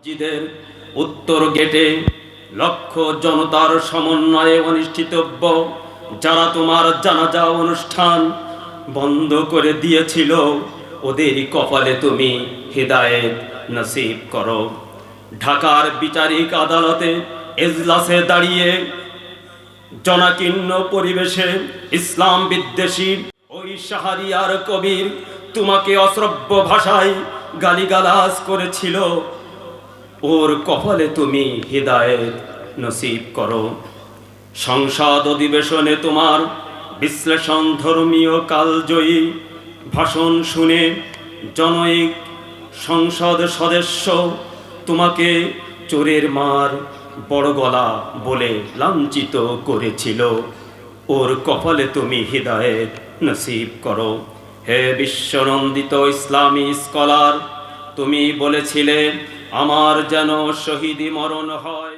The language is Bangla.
মসজিদের উত্তর গেটে লক্ষ জনতার সমন্বয়ে অনুষ্ঠিতব্য যারা তোমার জানাজা অনুষ্ঠান বন্ধ করে দিয়েছিল, ওদের কপালে তুমি হিদায়েত নসিব করো। ঢাকার বিচারিক আদালতে এজলাসে দাঁড়িয়ে জনাকীর্ণ পরিবেশে ইসলাম বিদ্বেষী ওই শাহরিয়ার কবির তোমাকে অশ্রব্য ভাষায় গালিগালাজ করেছিল, ওর কপালে তুমি হিদায়েত নসিব করো। সংসদ অধিবেশনে তোমার বিশ্লেষণ ধর্মীয় কালজয়ী ভাষণ শুনে জনৈক সংসদ সদস্য তোমাকে চোরের মার, বড় গলা বলে লাঞ্ছিত করেছিল, ওর কপালে তুমি হিদায়েত নসিব করো। হে বিশ্বনন্দিত ইসলামী স্কলার, তুমি বলেছিলে আমার যেন শহীদি মরণ হয়।